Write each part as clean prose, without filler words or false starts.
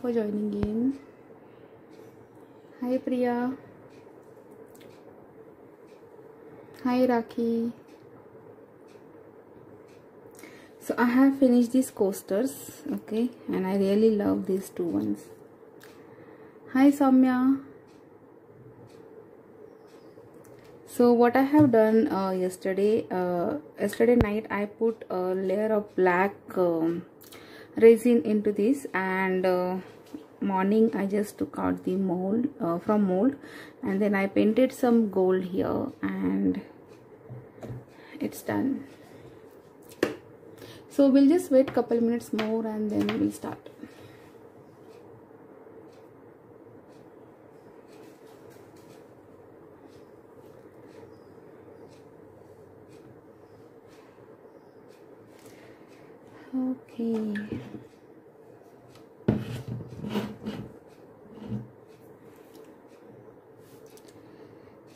for joining in. Hi Priya. Hi Rakhi. So I have finished these coasters, okay, and I really love these two ones. Hi Soumya. So what I have done yesterday night, I put a layer of black resin into this, and morning I just took out the mold from mold, and then I painted some gold here, and it's done. So we'll just wait couple minutes more and then we'll start. Okay.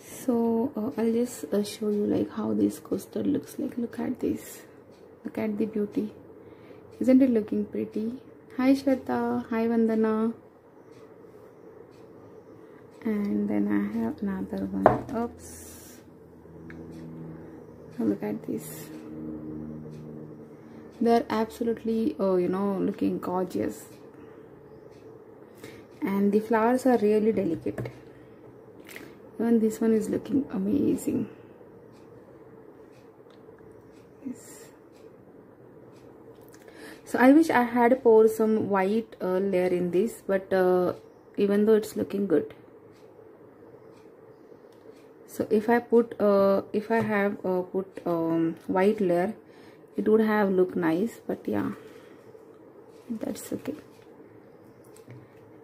So I'll just show you like how this coaster looks like. Look at this. Look at the beauty. Isn't it looking pretty? Hi Shweta. Hi Vandana. And then I have another one. Oops. So look at this. They're absolutely looking gorgeous, and the flowers are really delicate. Even this one is looking amazing. Yes. So I wish I had poured some white layer in this, but even though it's looking good. So if I have put white layer, it would have looked nice, but yeah, that's okay.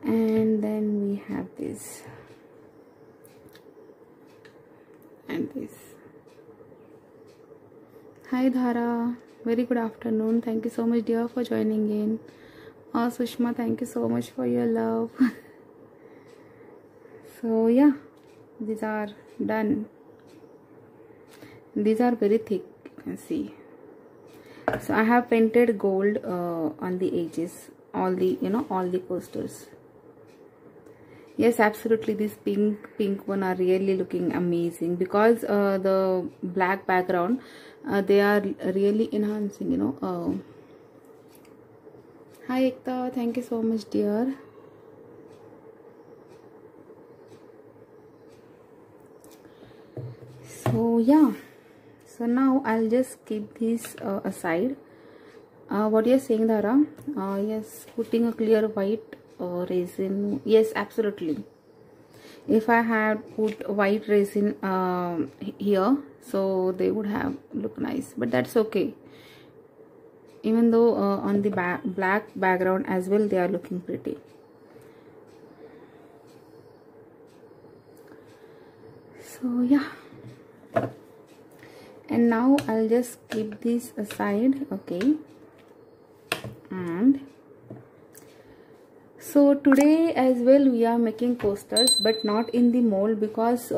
And then we have this and this. Hi Dhara, very good afternoon. Thank you so much dear for joining in. Sushma, thank you so much for your love. So yeah, these are done. These are very thick, you can see. So I have painted gold on the edges, all the coasters. Yes, absolutely, these pink one are really looking amazing, because the black background, they are really enhancing, Hi Ekta, thank you so much dear. So yeah, so now I'll just keep this aside. What you're saying, Dhara? Yes, putting a clear white resin. Yes, absolutely. If I had put white resin here, so they would have looked nice, but that's okay. Even though on the black background as well, they are looking pretty. So yeah. And now I'll just keep this aside, okay. And so today as well we are making coasters, but not in the mold, because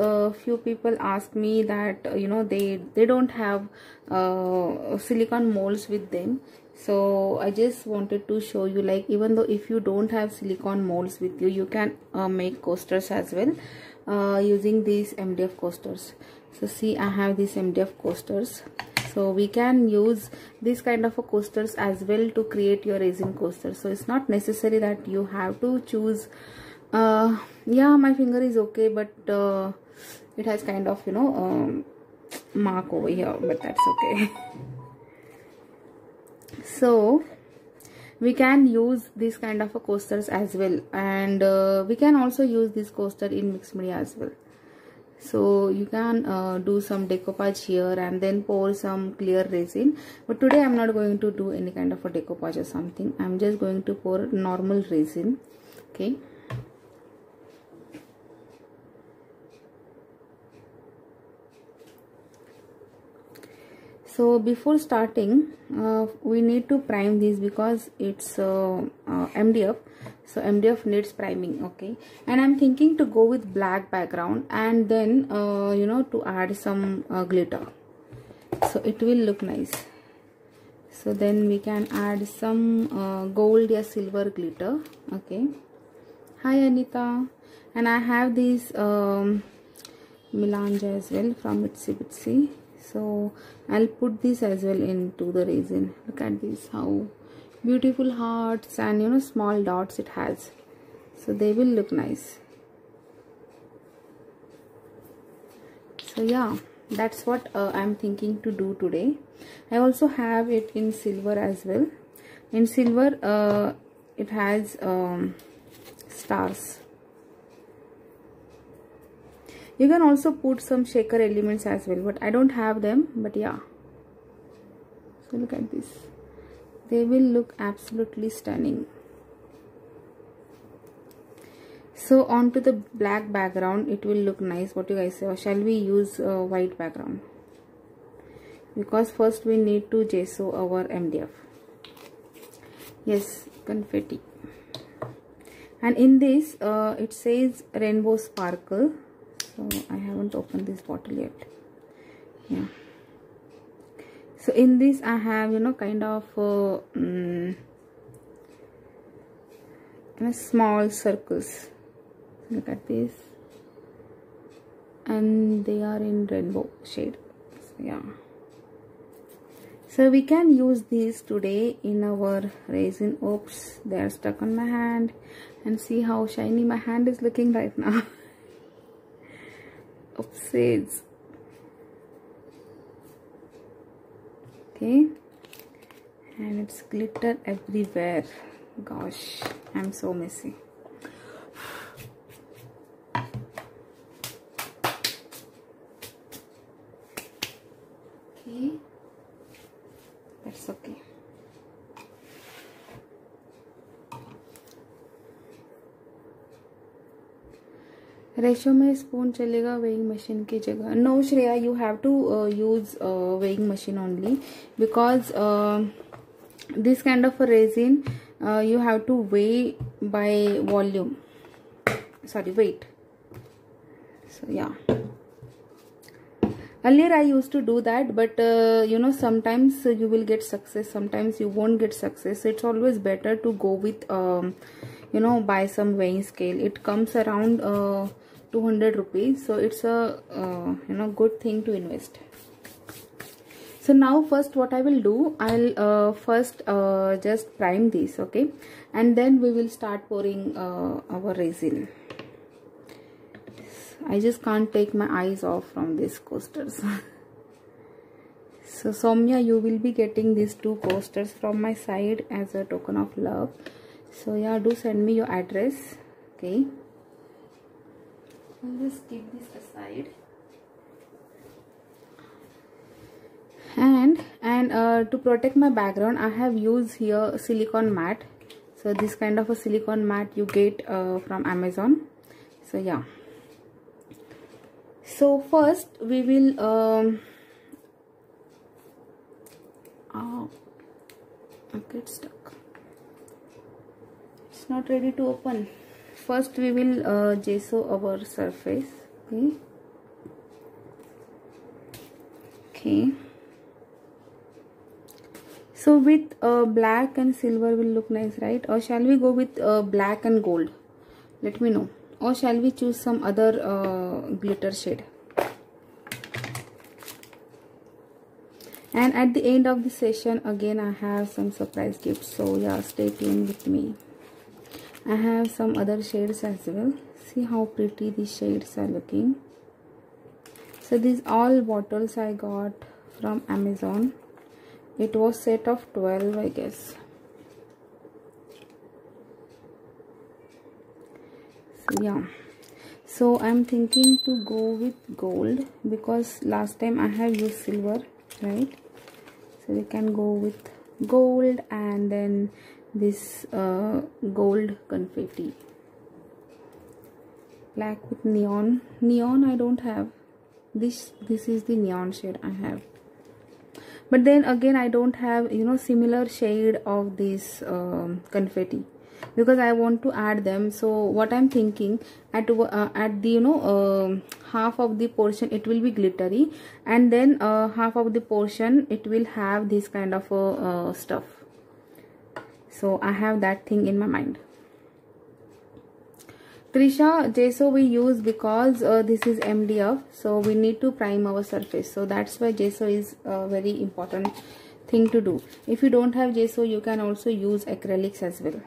few people ask me that they don't have silicone molds with them. So I just wanted to show you, like, even though if you don't have silicone molds with you, you can make coasters as well using these MDF coasters. So see, I have these MDF coasters. So we can use this kind of a coasters as well to create your resin coaster. So it's not necessary that you have to choose. Yeah, my finger is okay, but it has kind of mark over here, but that's okay. So we can use this kind of a coasters as well, and we can also use this coaster in mixed media as well. So you can do some decoupage here and then pour some clear resin, but today I'm not going to do any kind of a decoupage or something. I'm just going to pour normal resin, okay. So before starting, we need to prime this, because it's MDF. So MDF needs priming, okay. And I'm thinking to go with black background, and then to add some glitter, so it will look nice. So then we can add some gold or silver glitter. Okay. Hi Anita. And I have these melange as well from Itsy Bitsy. So I'll put this as well into the resin. Look at this, how beautiful hearts and small dots it has. So they will look nice. So yeah, that's what I'm thinking to do today. I also have it in silver as well. In silver it has stars. You can also put some shaker elements as well, but I don't have them. But yeah, so look at this, they will look absolutely stunning. So onto the black background, it will look nice. What do you guys say, or shall we use white background? Because first we need to gesso our MDF. Yes, confetti. And in this it says rainbow sparkle. So I haven't opened this bottle yet. Yeah. So in this I have kind of small circles. Look at this, and they are in rainbow shade. So yeah. So we can use these today in our resin. Oops, they are stuck on my hand, and see how shiny my hand is looking right now. Oopsies. Okay, and it's glitter everywhere. Gosh, I'm so messy. Okay, that's okay. Ratio में spoon चलेगा weighing machine की जगह? No Shreya, you have to use weighing machine only, because this kind of a resin you have to weigh by volume, sorry, weight. So yeah, earlier I used to do that, but sometimes you will get success, sometimes you won't get success. It's always better to go with buy some weighing scale. It comes around 200 rupees, so it's a good thing to invest. So now first what I will do, I'll first just prime this, okay, and then we will start pouring our resin. I just can't take my eyes off from these coasters. So Soumya, you will be getting these 2 coasters from my side as a token of love. So yeah, do send me your address. Okay, I'll just keep this aside. And to protect my background, I have used here silicone mat. So this kind of a silicone mat you get from Amazon. So yeah, so first we will okay, it's stuck, it's not ready to open. First we will gesso our surface. Okay, so with black and silver will look nice, right? Or shall we go with black and gold? Let me know. Or shall we choose some other glitter shade? And at the end of the session, again I have some surprise gifts. So yeah, stay tuned with me. I have some other shades as well. See how pretty these shades are looking. So these all bottles I got from Amazon. It was set of 12, I guess. So yeah, so I'm thinking to go with gold, because last time I have used silver, right? So we can go with gold, and then this gold confetti. Black with neon. Neon I don't have. This is the neon shade I have. But then again I don't have similar shade of this confetti. because I want to add them. So what I'm thinking, at the half of the portion it will be glittery, and then half of the portion it will have this kind of stuff. So I have that thing in my mind. Trisha, gesso we use because this is MDF, so we need to prime our surface. So that's why gesso is a very important thing to do. If you don't have gesso, you can also use acrylics as well.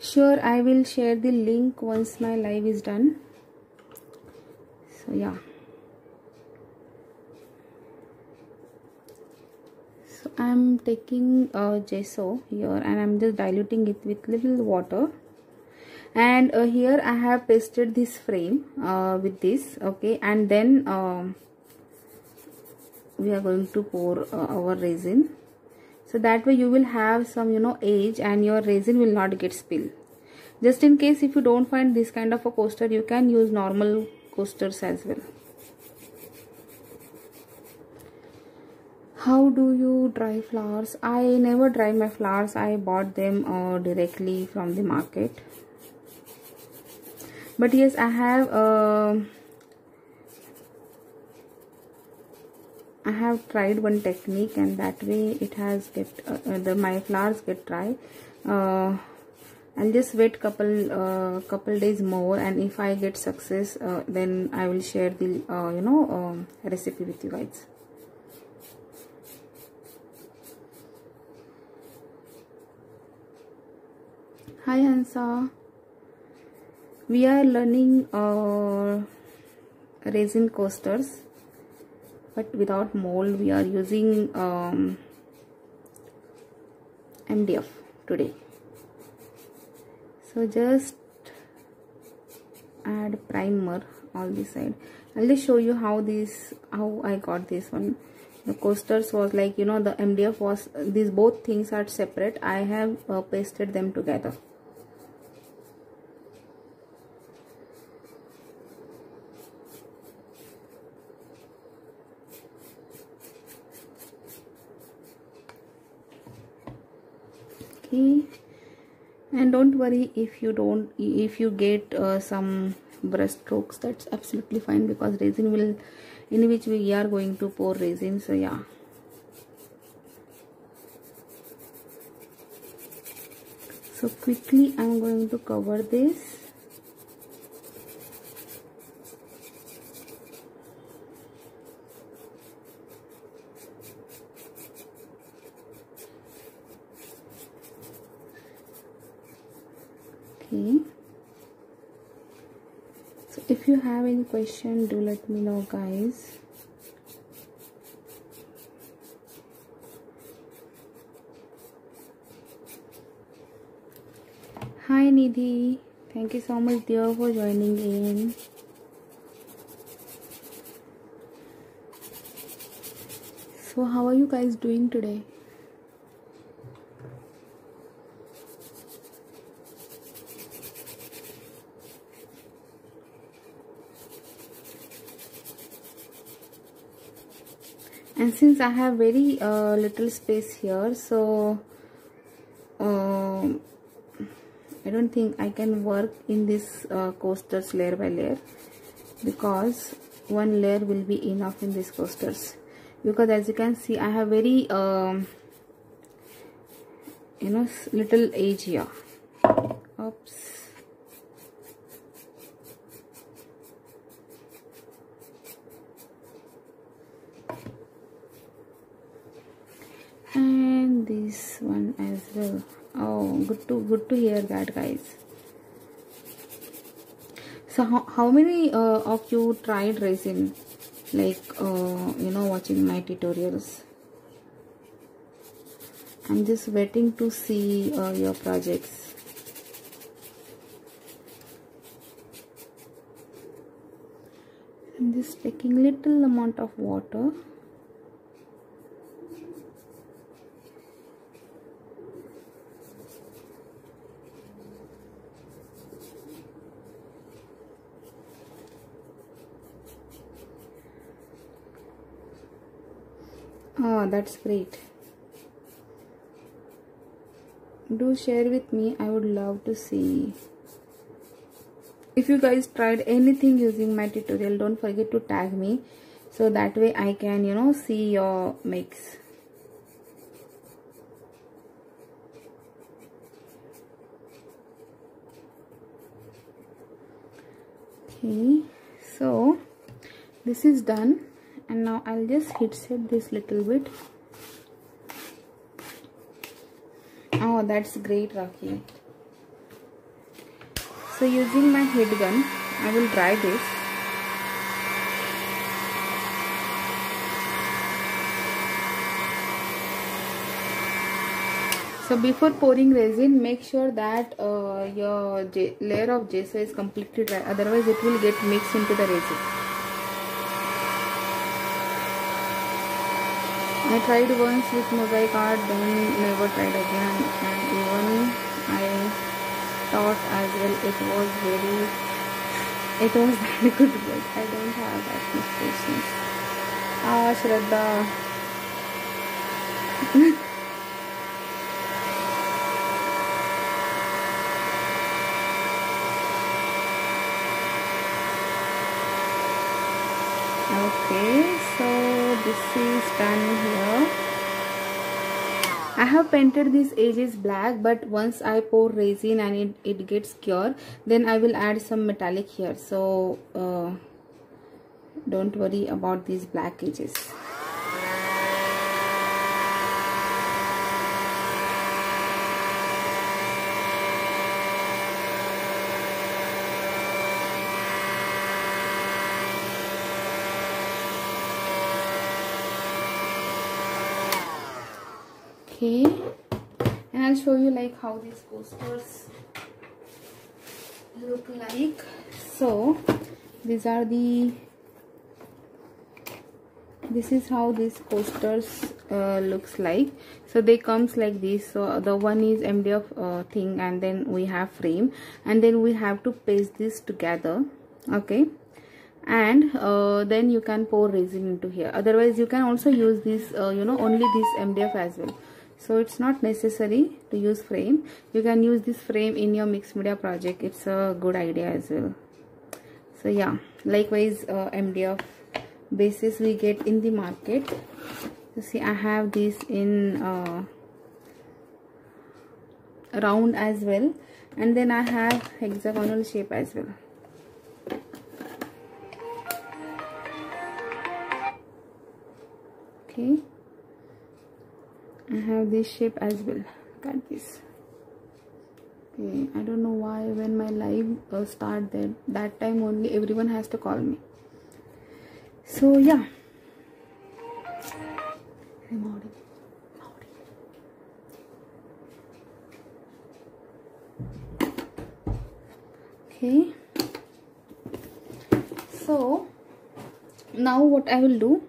Sure, I will share the link once my live is done. So yeah, so I'm taking gesso here and I'm just diluting it with little water, and here I have pasted this frame with this, okay, and then we are going to pour our resin, so that way you will have some edge and your resin will not get spilled. Just in case if you don't find this kind of a coaster, you can use normal coasters as well. How do you dry flowers? I never dry my flowers. I bought them directly from the market. But yes, I have tried one technique, and that way it has my flowers get dry. I'll just wait couple days more, and if I get success, then I will share the recipe with you guys. Hi Hansa, we are learning resin coasters, but without mold. We are using MDF today. So just add primer all this side. I'll just show you how I got this one. The coasters was like, the MDF was, these both things are separate. I have pasted them together. Okay. And don't worry if you get some brush strokes, that's absolutely fine, because resin will, in which we are going to pour resin. So yeah, so quickly I'm going to cover this. Okay, so if you have any question, do let me know, guys. Hi Nidhi, thank you so much dear for joining in. So how are you guys doing today? And since I have very little space here, so I don't think I can work in this coasters layer by layer, because one layer will be enough in these coasters. Because as you can see, I have very little edge here. Oops. And this one as well. Oh, good to hear that, guys. So how many of you tried resin, like watching my tutorials? I'm just waiting to see your projects. I'm just taking little amount of water. Oh, that's great. Do share with me. I would love to see. If you guys tried anything using my tutorial, don't forget to tag me, so that way I can, you know, see your mix. Okay, so this is done, and now I'll just heat set this little bit. Oh, that's great, Rakhi. So using my heat gun, I will dry this. So before pouring resin, make sure that your layer of gesso is completely dry, otherwise it will get mixed into the resin. I tried once with mosaic art, then never tried again, and even I thought as well it was very good, but I don't have that much patience. Ah, Shraddha. Okay, so this is done here. I have painted these edges black, but once I pour resin and it gets cured, then I will add some metallic here. So don't worry about these black edges. Okay, and I'll show you like how these coasters look like. So this is how these coasters looks like. So they comes like this. So the one is MDF thing, and then we have frame, and then we have to paste this together. Okay, and then you can pour resin into here. Otherwise you can also use this you know, only this MDF as well. So it's not necessary to use frame. You can use this frame in your mixed media project. It's a good idea as well. So yeah, likewise MDF bases we get in the market. You see, I have this in round as well, and then I have hexagonal shape as well. Okay, I have this shape as well. Look at this. Okay, I don't know why when my live started, that time only everyone has to call me. So yeah, okay. So now what I will do,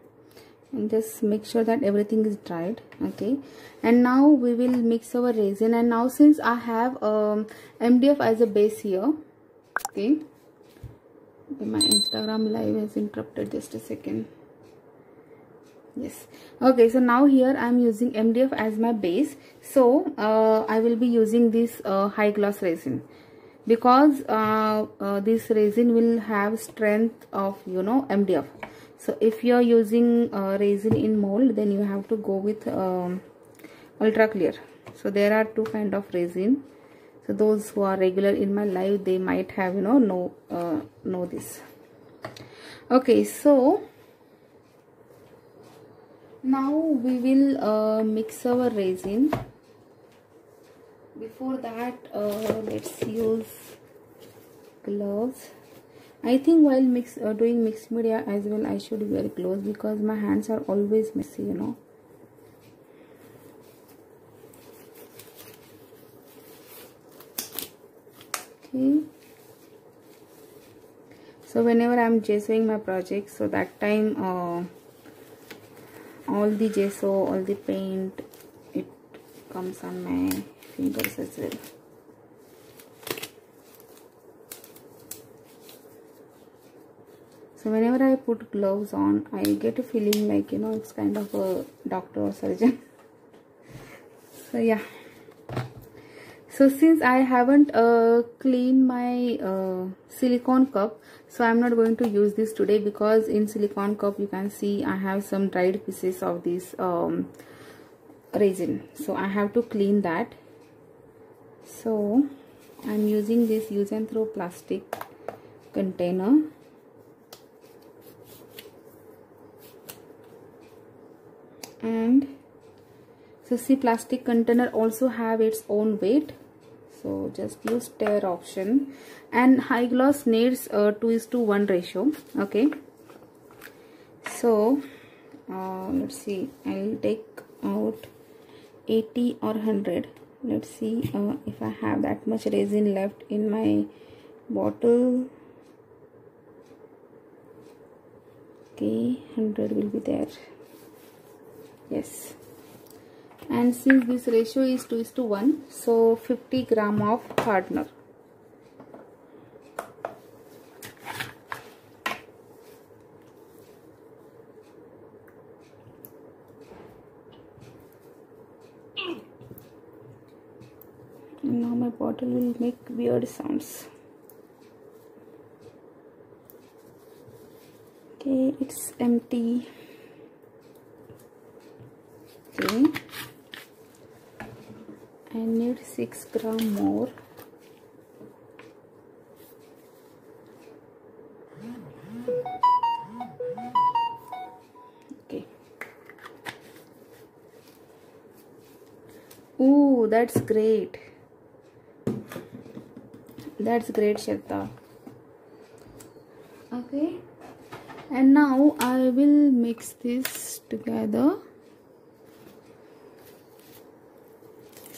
and just make sure that everything is dried. Okay, and now we will mix our resin. And now since I have MDF as a base here, okay, my Instagram live has interrupted, just a second. Yes, okay, so now here I am using MDF as my base. So I will be using this high gloss resin, because this resin will have strength of, you know, MDF. So if you are using resin in mold, then you have to go with ultra clear. So there are two kind of resin. So those who are regular in my live, they might have, you know this. Okay, so now we will mix our resin. Before that, let's use gloves. I think while doing mixed media as well, I should wear gloves, because my hands are always messy, you know. Okay, so whenever I'm gessoing my project, so that time all the gesso, all the paint, it comes on my fingers as well. So whenever I put gloves on, I get a feeling like, you know, it's kind of a doctor or surgeon. So yeah. So since I haven't cleaned my silicone cup, so I'm not going to use this today, because in silicone cup you can see I have some dried pieces of this resin. So I have to clean that. So I'm using this use and throw plastic container. And so see, plastic container also have its own weight. So just use tear option. And high gloss needs 2:1 ratio. Okay. So let's see, I'll take out 80 or 100. Let's see if I have that much resin left in my bottle. Okay, 100 will be there. Yes. And since this ratio is 2:1, so 50 gram of hardener. And now my bottle will make weird sounds. Okay, it's empty. Okay. I need 6 gram more. Okay. Ooh, that's great. That's great, Shraddha. Okay. And now I will mix this together.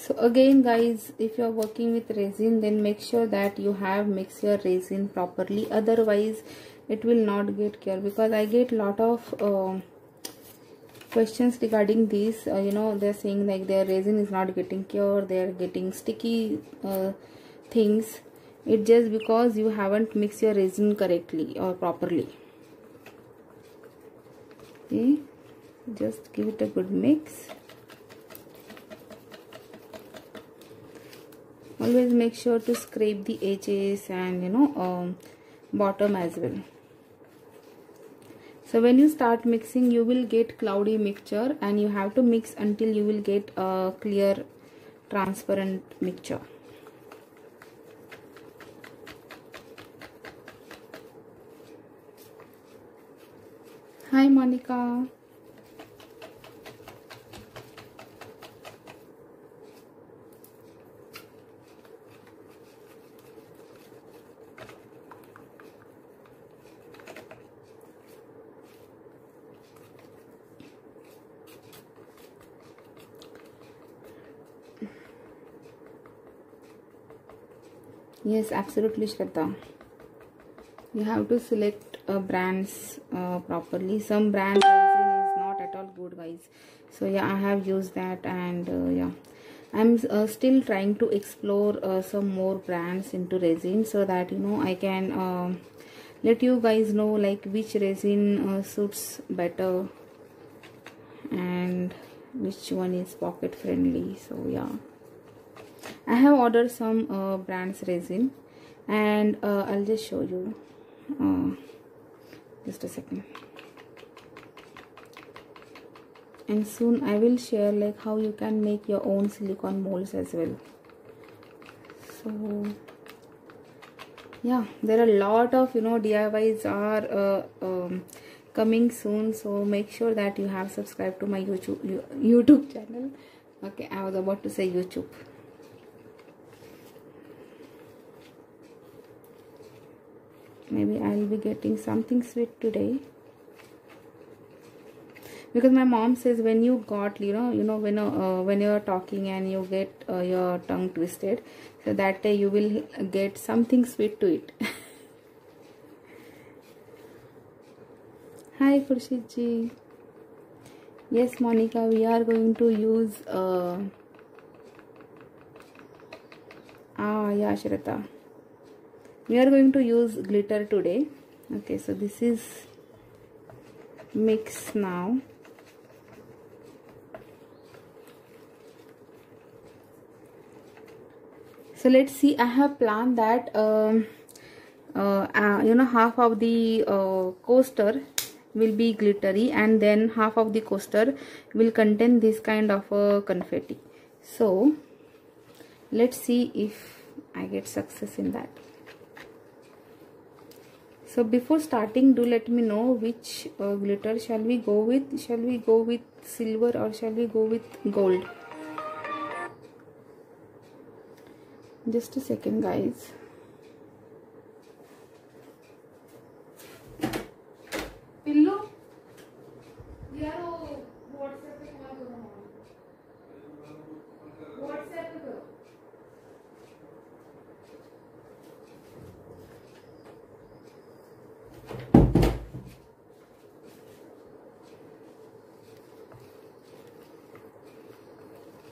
So again guys, if you are working with resin, then make sure that you have mixed your resin properly, otherwise it will not get cured. Because I get lot of questions regarding this. You know, they're saying like their resin is not getting cured, they're getting sticky things. It's just because you haven't mixed your resin correctly or properly. Okay, just give it a good mix. Always make sure to scrape the edges and, you know, bottom as well. So when you start mixing, you will get cloudy mixture, and you have to mix until you will get a clear transparent mixture. Hi Monica. Yes, absolutely, Shraddha. You have to select brands properly. Some brand resin is not at all good, guys. So yeah, I have used that, and yeah, I'm still trying to explore some more brands into resin, so that, you know, I can let you guys know like which resin suits better and which one is pocket friendly. So yeah, I have ordered some brands resin, and I'll just show you. Just a second. And soon I will share like how you can make your own silicone molds as well. So yeah, there are a lot of, you know, DIYs are coming soon. So make sure that you have subscribed to my YouTube channel. Okay, I was about to say YouTube. Maybe I'll be getting something sweet today, because my mom says when you got, you know when you're talking and you get your tongue twisted, so that day you will get something sweet to eat. Hi Khurshid ji. Yes Monica, we are going to use yeah Shraddha, we are going to use glitter today. Okay, so this is mix now. So let's see. I have planned that half of the coaster will be glittery, and then half of the coaster will contain this kind of confetti. So let's see if I get success in that. So before starting, do let me know which glitter shall we go with. Shall we go with silver or shall we go with gold? Just a second, guys. Pillow?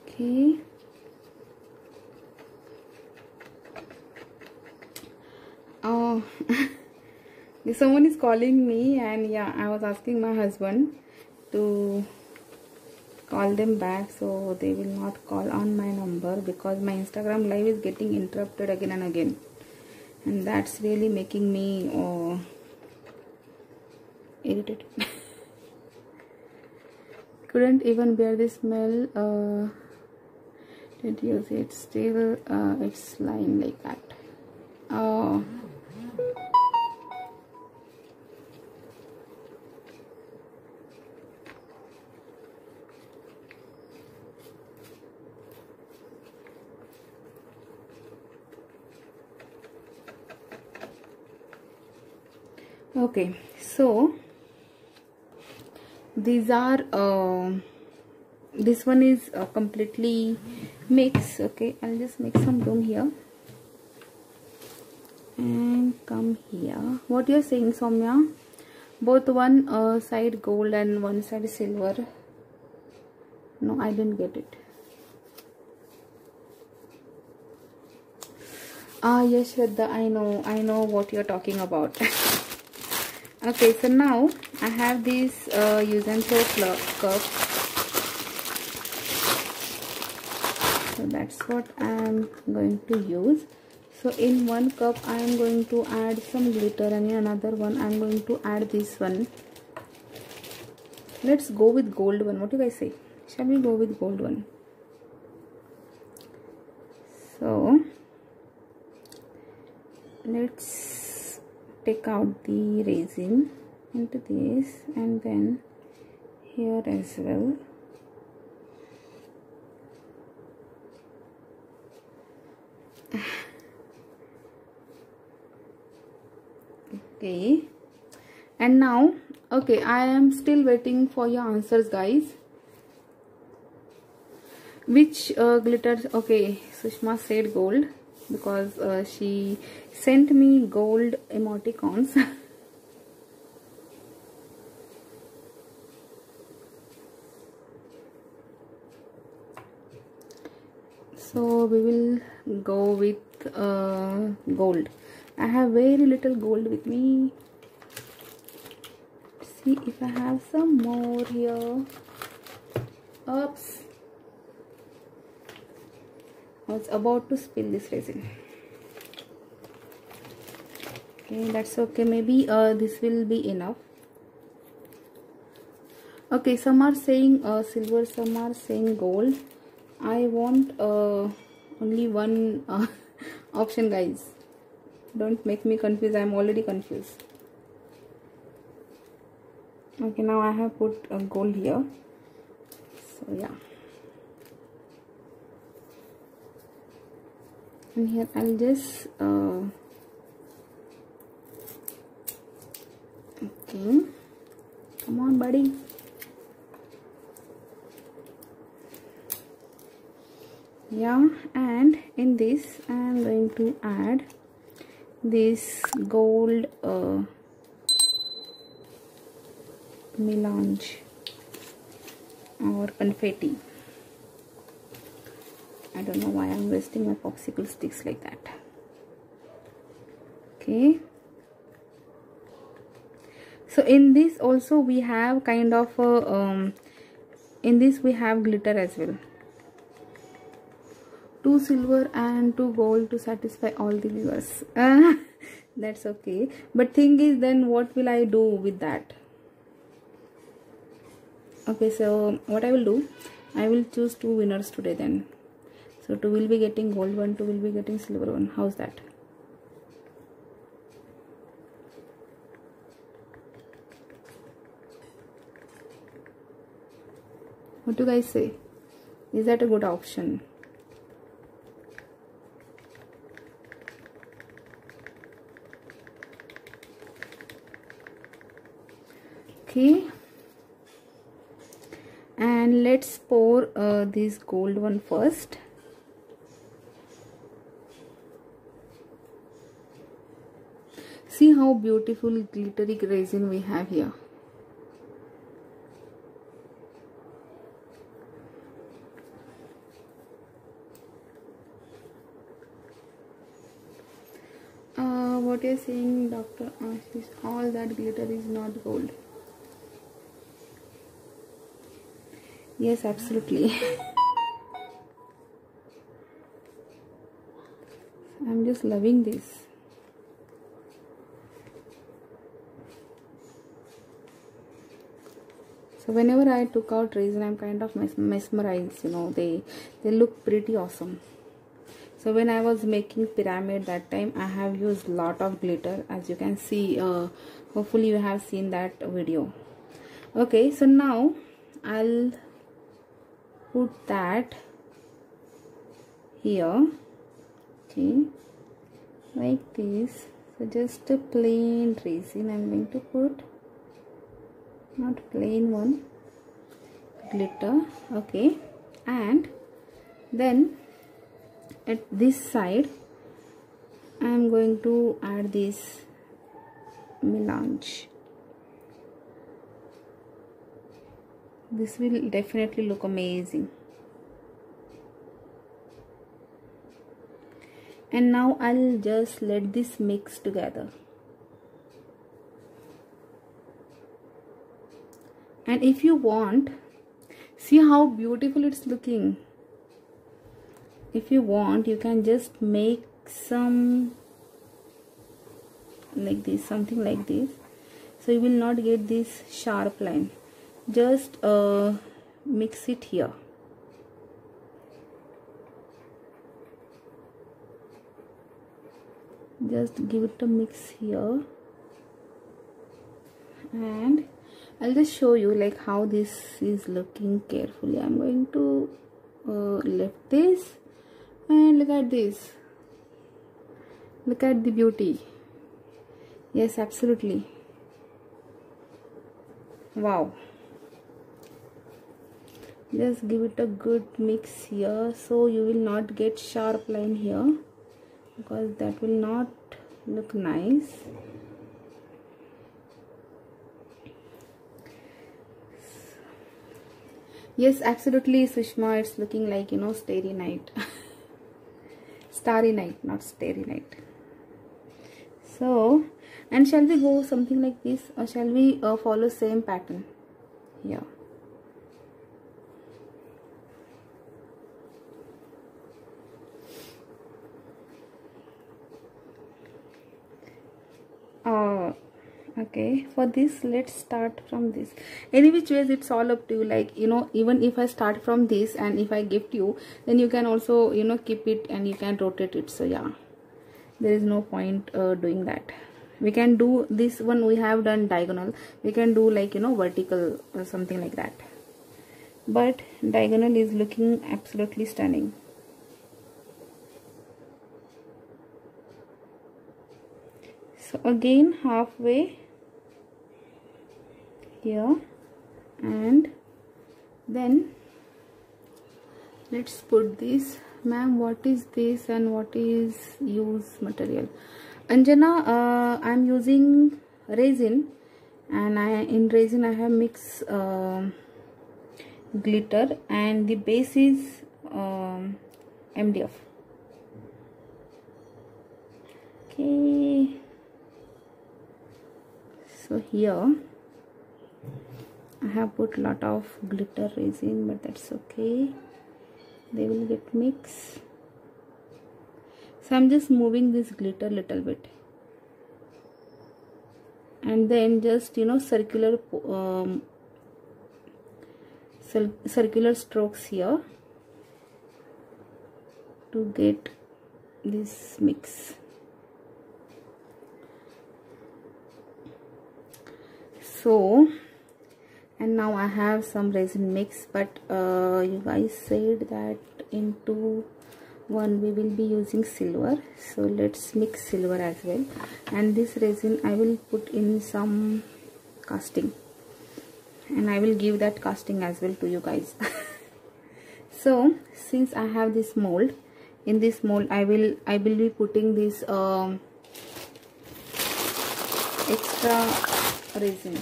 Okay. Oh, someone is calling me, and yeah, I was asking my husband to call them back so they will not call on my number, because my Instagram live is getting interrupted again and again, and that's really making me irritated. Couldn't even bear the smell. Did use it, still it's lying like that. Oh. Okay, so these are this one is completely mixed. Okay, I'll just make some room here and come here. What you're saying, Soumya? Both one side gold and one side silver. No, I didn't get it. Yes, Shraddha, I know what you're talking about. Okay, so now I have this use and throw cup. So that's what I am going to use. So in one cup I am going to add some glitter, and in another one I am going to add this one. Let's go with gold one. What do you guys say? Shall we go with gold one? So let's take out the resin into this, and then here as well. Okay, and now okay, I am still waiting for your answers, guys. Which glitters? Okay, Sushma said gold, because she sent me gold emoticons. So we will go with gold. I have very little gold with me. See if I have some more here. Oops, I was about to spill this resin. Okay, that's okay. Maybe this will be enough. Okay, some are saying silver, some are saying gold. I want only one option, guys. Don't make me confused. I'm already confused. Okay, now I have put gold here. So yeah. And here I'll just okay, come on buddy. Yeah, and in this I am going to add this gold melange or confetti. I don't know why I'm wasting my popsicle sticks like that. Okay, So in this also we have kind of in this we have glitter as well. 2 silver and 2 gold to satisfy all the viewers. That's okay, but thing is, then what will I do with that? Okay, so what I will do, I will choose 2 winners today then. So 2 will be getting gold one, 2 will be getting silver one. How's that? What do you guys say? Is that a good option? Okay, and let's pour this gold one first. See how beautiful glittery resin we have here. What you're saying, Dr. Ashish, all that glitter is not gold. Yes, absolutely. I'm just loving this. So whenever I took out resin, I'm kind of mesmerized, you know, they look pretty awesome. So when I was making pyramid that time, I have used lot of glitter, as you can see. Hopefully you have seen that video. Okay, so now I'll put that here. Okay, like this. So just a plain resin I'm going to put, not plain one, glitter. Okay, and then at this side I am going to add this melange. This will definitely look amazing. And now I'll just let this mix together. And if you want, see how beautiful it's looking. If you want, you can just make some like this, something like this, so you will not get this sharp line. Just mix it here. Just give it a mix here, and I'll just show you like how this is looking carefully. I'm going to lift this. And look at this. Look at the beauty. Yes, absolutely. Wow. Just give it a good mix here, so you will not get sharp line here, because that will not look nice. Yes, absolutely, Sushma. It's looking like, you know, starry night. Starry night, not starry night. So, and shall we go something like this, or shall we follow same pattern here? Okay, for this let's start from this. Any which ways, it's all up to you. Like, you know, even if I start from this and if I gift you, then you can also, you know, keep it and you can rotate it. So yeah, there is no point doing that. We can do this one, we have done diagonal, we can do like, you know, vertical or something like that, but diagonal is looking absolutely stunning. So again halfway here, and then let's put this. Ma'am, what is this and what is use material? Anjana, I'm using resin, and in resin I have mixed glitter, and the base is MDF. Okay, So here I have put lot of glitter resin, but that's okay, they will get mixed. So I'm just moving this glitter little bit, and then just circular strokes here to get this mix. So, and now I have some resin mix, but you guys said that into one we will be using silver, so let's mix silver as well. And this resin I will put in some casting, and I will give that casting as well to you guys. So since I have this mold, in this mold I will be putting this extra resin.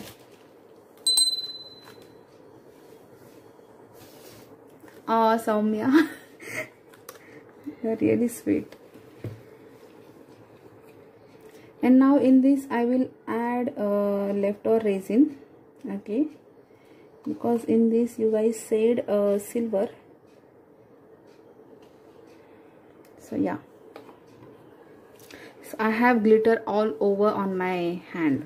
Oh, Soumya, you're really sweet. And now in this I will add leftover resin, okay, because in this you guys said silver. So yeah, so I have glitter all over on my hand.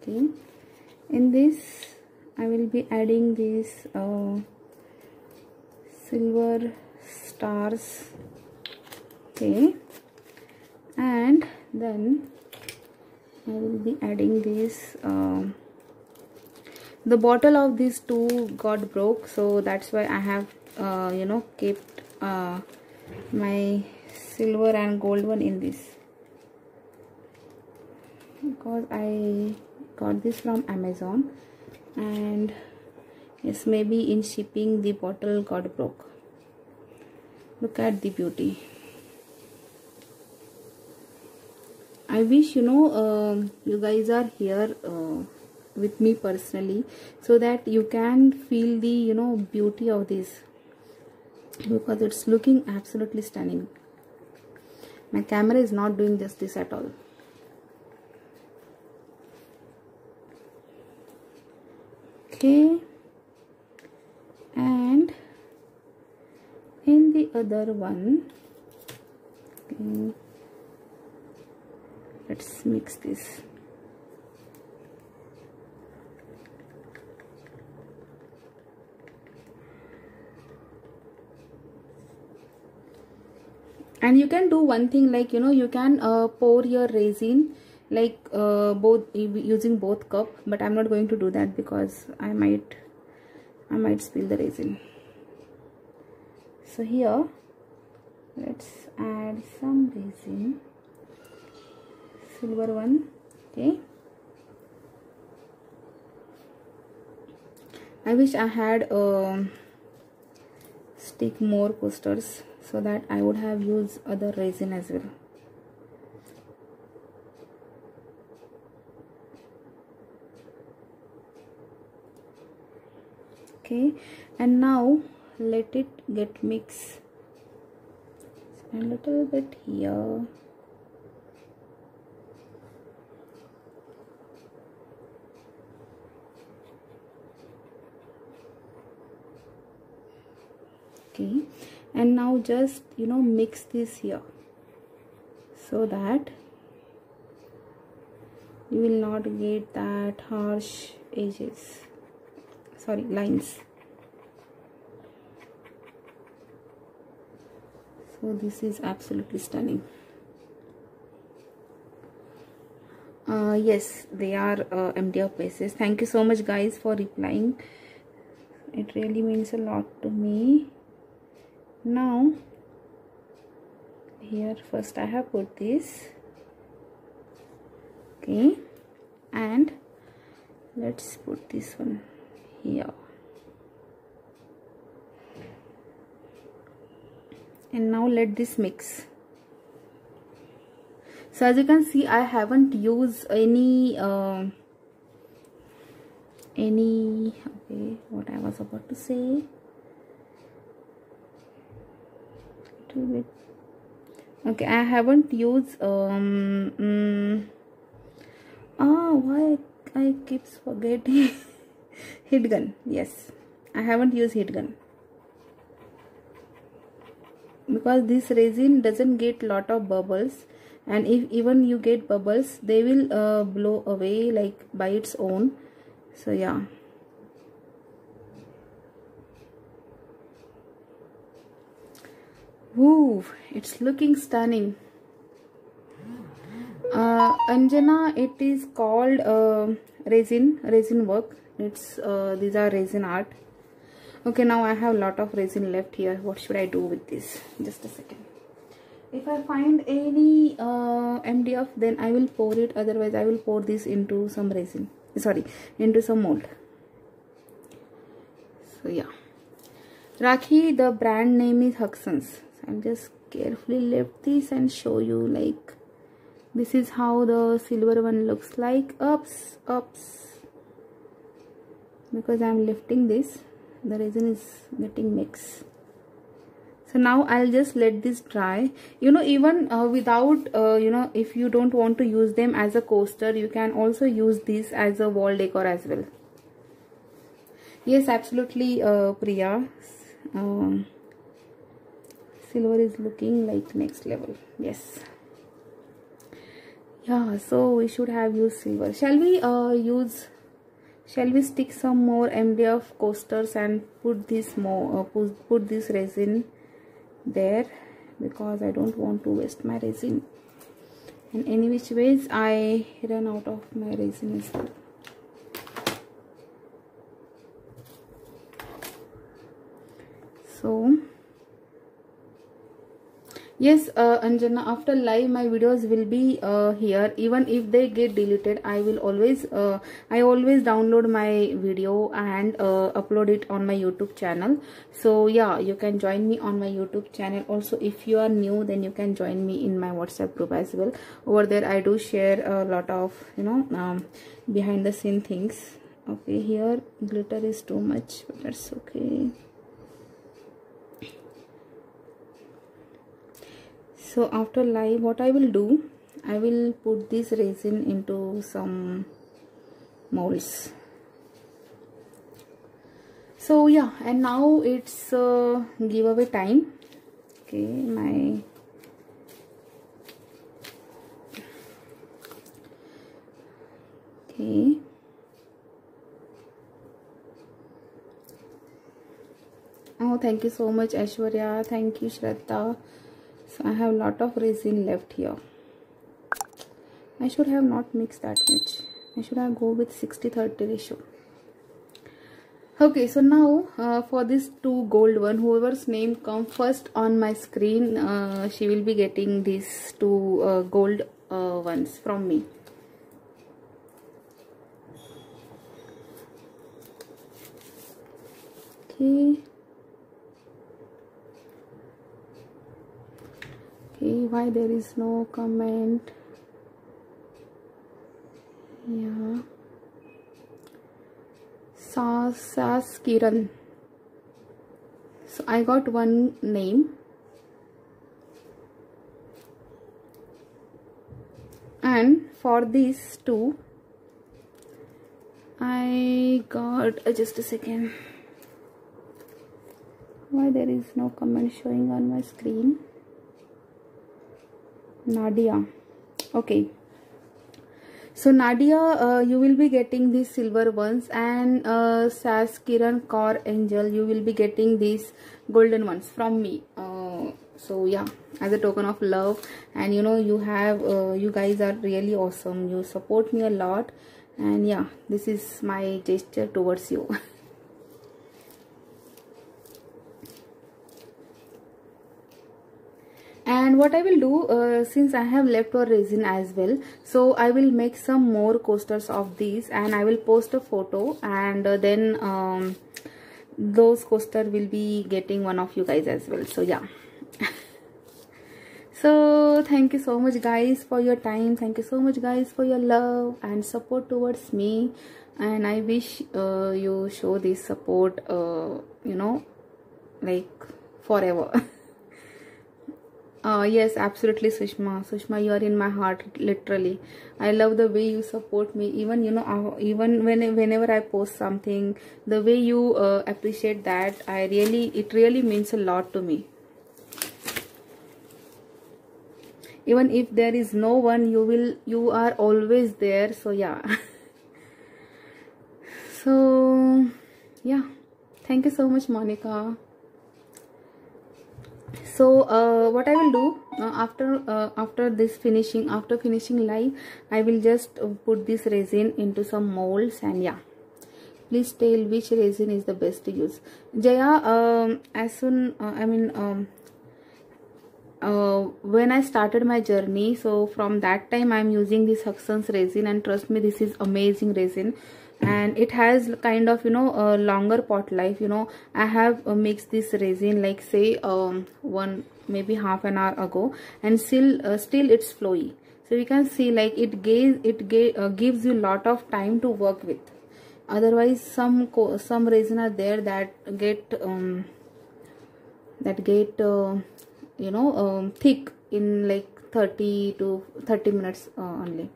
Okay, in this I will be adding these silver stars, okay, and then I will be adding this the bottle of these two got broke, so that's why I have kept my silver and gold one in this, because I got this from Amazon, and yes, maybe in shipping the bottle got broke. Look at the beauty. I wish you guys are here with me personally, so that you can feel the beauty of this, because it's looking absolutely stunning. My camera is not doing justice at all. Okay, and in the other one, okay, let's mix this. And you can do one thing, like you can pour your resin like both using both cup, but I'm not going to do that because I might spill the resin. So here let's add some resin, silver one, okay. I wish I had stick more coasters, so that I would have used other resin as well. Okay, and now let it get mixed. A little bit here. Okay, and now just mix this here, so that you will not get that harsh edges, lines. So this is absolutely stunning. Yes, they are MDF bases. Thank you so much guys for replying, it really means a lot to me. Now here first I have put this, okay, and let's put this one here, and now let this mix. So as you can see, I haven't used any okay, what I was about to say, little bit. Okay, I haven't used why I keep forgetting. Heat gun. Yes, I haven't used heat gun because this resin doesn't get lot of bubbles, and if even you get bubbles, they will blow away like by its own. So yeah. Woo, it's looking stunning. Anjana, it is called resin work. It's these are resin art. Okay, now I have a lot of resin left here. What should I do with this? Just a second. If I find any MDF, then I will pour it. Otherwise, I will pour this into some resin. Sorry, into some mold. So yeah, Rakhi, the brand name is Hudson's. I'll just carefully lift this and show you, like, this is how the silver one looks like. Ups, because I'm lifting this, the resin is getting mixed. So now I'll just let this dry. You know, even without you know, if you don't want to use them as a coaster, you can also use this as a wall decor as well. Yes, absolutely, Priya. Silver is looking like next level. Yes. Yeah, so we should have used silver. Shall we stick some more MDF coasters and put this more put this resin there, because I don't want to waste my resin, and any which ways I run out of my resin as well. So yes, Anjana, after live my videos will be here. Even if they get deleted, I will always I always download my video and upload it on my YouTube channel. So yeah, you can join me on my YouTube channel. Also, if you are new, then you can join me in my WhatsApp group as well. Over there I do share a lot of, you know, behind the scene things. Okay, here glitter is too much, but that's okay. So after live, what I will do, I will put this resin into some molds. So yeah, and now it's giveaway time. Okay, okay. Oh, thank you so much, Aishwarya. Thank you, Shraddha. So I have a lot of resin left here. I should have not mixed that much. I should have go with 60-30 ratio. Okay, so now for this two gold one, whoever's name come first on my screen, she will be getting these two gold ones from me. Okay. Okay, why there is no comment? Yeah. Sas Kiran. So I got one name. And for these two, I got just a second. Why there is no comment showing on my screen? Nadia. Okay, so Nadia, you will be getting these silver ones, and Sas Kiran Kaur Angel, you will be getting these golden ones from me. So yeah, as a token of love, and you know, you have you guys are really awesome, you support me a lot, and yeah, this is my gesture towards you. And what I will do, since I have leftover resin as well, so I will make some more coasters of these, and I will post a photo, and then those coaster will be getting one of you guys as well. So yeah. So thank you so much guys for your time. Thank you so much guys for your love and support towards me, and I wish you show this support, you know, like forever. Yes, absolutely, Sushma. Sushma, you are in my heart, literally. I love the way you support me. Even, you know, even whenever I post something, the way you appreciate that, it really means a lot to me. Even if there is no one, you are always there. So yeah. So yeah, thank you so much, Monica. So what I will do after finishing live, I will just put this resin into some molds, and yeah, please tell which resin is the best to use. Jaya, as soon when I started my journey, so from that time I'm using this Huxton's resin, and trust me, this is amazing resin, and it has kind of, you know, a longer pot life. You know, I have mixed this resin like say maybe half an hour ago, and still it's flowy. So you can see like it gives you lot of time to work with. Otherwise some resin are there that get you know, thick in like 30 minutes only.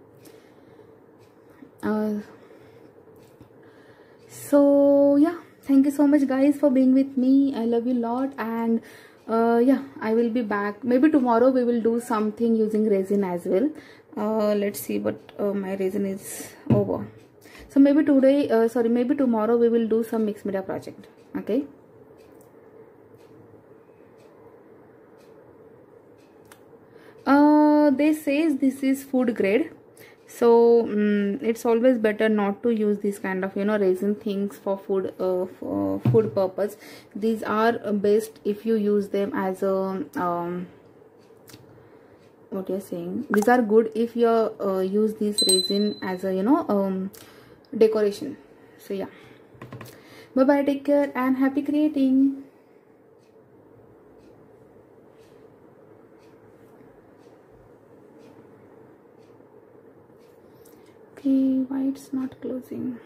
So yeah, thank you so much guys for being with me. I love you a lot, and yeah, I will be back. Maybe tomorrow we will do something using resin as well. Let's see, but my resin is over. So maybe maybe tomorrow we will do some mixed media project. Okay. They says this is food grade, so it's always better not to use this kind of, you know, resin things for food purpose. These are best if you use them as a what you're saying. These are good if you use this resin as a, you know, decoration. So yeah, bye bye, take care, and happy creating. Okay, why it's not closing?